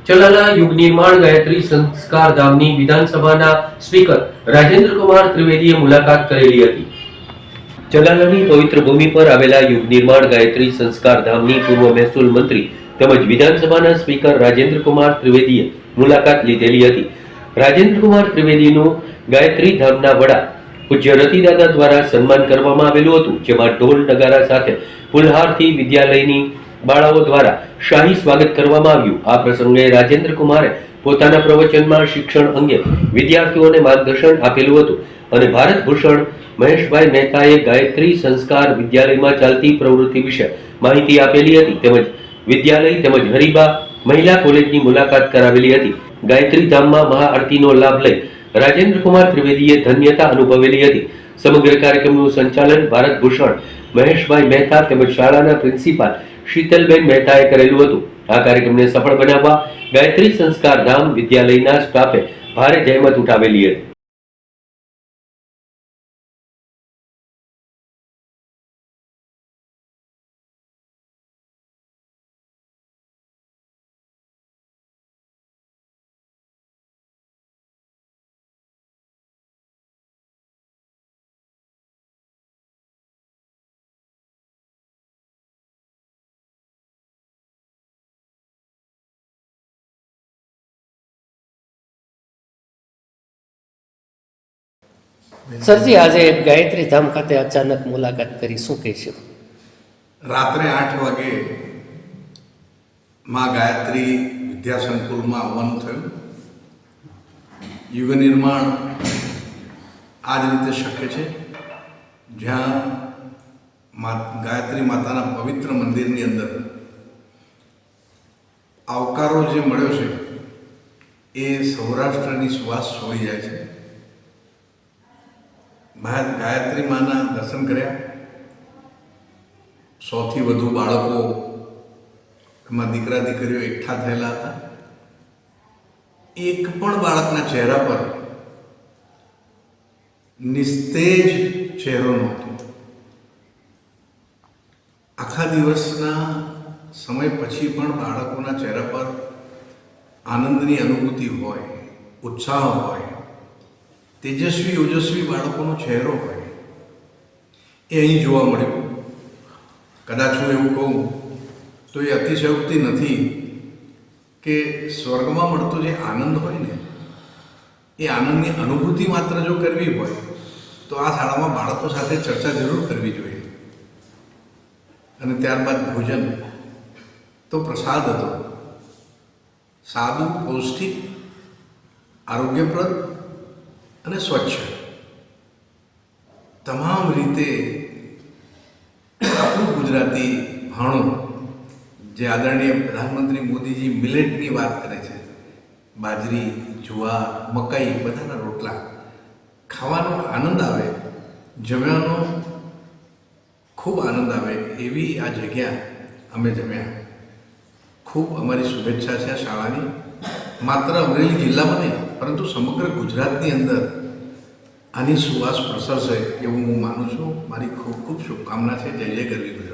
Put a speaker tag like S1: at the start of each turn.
S1: ચલાલા યુગ નિર્માણ ગાયત્રી સંસ્કાર ધામની વિધાનસભાના સ્પીકર રાજેન્દ્ર કુમાર ત્રિવેદીએ મુલાકાત કરેલી હતી. ચલાલાની પવિત્ર ભૂમિ પર આવેલા યુગ નિર્માણ ગાયત્રી સંસ્કાર ધામની પૂર્વ મહેસૂલ મંત્રી તેમજ વિધાનસભાના સ્પીકર રાજેન્દ્ર કુમાર ત્રિવેદીએ મુલાકાત લીધેલી હતી. રાજેન્દ્ર કુમાર ત્રિવેદીનું ગાયત્રી ધામના વડા પૂજ્ય રતિદાદા દ્વારા સન્માન કરવામાં આવેલું હતું, જેમાં ઢોલ નગારા સાથે ફુલહારથી વિદ્યાલયની બાળાઓ દ્વારા શાહી સ્વાગત કરવામાં આવ્યું. આ પ્રસંગે રાજેન્દ્ર કુમારે પોતાના પ્રવચનમાં શિક્ષણ અંગે વિદ્યાર્થીઓને માર્ગદર્શન આપેલું હતું અને ભારત ભૂષણ મહેશભાઈ મહેતાએ ગાયત્રી સંસ્કાર વિદ્યાલયમાં ચાલતી પ્રવૃત્તિ વિશે માહિતી આપેલી હતી તેમજ વિદ્યાલય તેમજ હરિબા મહિલા કોલેજની મુલાકાત કરાવેલી હતી. ગાયત્રી ધામમાં મહાઆરતીનો લાભ લઈ રાજેન્દ્ર કુમાર ત્રિવેદીએ ધન્યતા અનુભવેલી હતી. સમગ્ર કાર્યક્રમનું સંચાલન ભારત ભૂષણ મહેશભાઈ મહેતા તેમજ શાળાના પ્રિન્સિપાલ શીતલબેન મહેતાએ કરેલું હતું. આ કાર્યક્રમને સફળ બનાવવા ગાયત્રી સંસ્કાર ધામ વિદ્યાલયના સ્ટાફે ભારે જહેમત ઉઠાવેલી હતી.
S2: સરજી, આજે ગાયત્રી ધામ ખાતે અચાનક મુલાકાત કરી, શું કહેશો?
S3: રાત્રે 8 વાગે માં ગાયત્રી વિદ્યા સંકુલમાં આવવાનું થયું. યુગ નિર્માણ આ જ રીતે શક્ય છે, જ્યાં ગાયત્રી માતાના પવિત્ર મંદિરની અંદર આવકારો જે મળ્યો છે એ સૌરાષ્ટ્રની સુવાસ છોડી જાય છે. ગાયત્રી માના દર્શન કર્યા. 100થી વધુ બાળકો, એમાં દીકરા દીકરીઓ એકઠા થયેલા હતા. એક પણ બાળકના ચહેરા પર નિસ્તેજ ચહેરો નહોતો. આખા દિવસના સમય પછી પણ બાળકોના ચહેરા પર આનંદની અનુભૂતિ હોય, ઉત્સાહ હોય, તેજસ્વી ઓજસ્વી બાળકોનો ચહેરો હોય, એ અહીં જોવા મળ્યો. કદાચ હું એવું કહું તો એ અતિશયોક્તિ નથી કે સ્વર્ગમાં મળતો જે આનંદ હોય ને, એ આનંદની અનુભૂતિ માત્ર જો કરવી હોય તો આ શાળામાં બાળકો સાથે ચર્ચા જરૂર કરવી જોઈએ. અને ત્યારબાદ ભોજન તો પ્રસાદ હતો. સાદું, પૌષ્ટિક, આરોગ્યપ્રદ અને સ્વચ્છ, તમામ રીતે આપણું ગુજરાતી ભાણું, જે આદરણીય પ્રધાનમંત્રી મોદીજી મિલેટની વાત કરે છે, બાજરી, જુવાર, મકાઈ, બધાના રોટલા ખાવાનો આનંદ આવે, જમ્યાનો ખૂબ આનંદ આવે એવી આ જગ્યા અમે જમ્યા. ખૂબ અમારી શુભેચ્છા છે આ શાળાની. માત્ર અમરેલી જિલ્લામાં નહીં પરંતુ સમગ્ર ગુજરાતની અંદર આની સુવાસ પ્રસરશે એવું હું માનું છું. મારી ખૂબ ખૂબ શુભકામના છે. જય જય ગરવી ગુજરાત.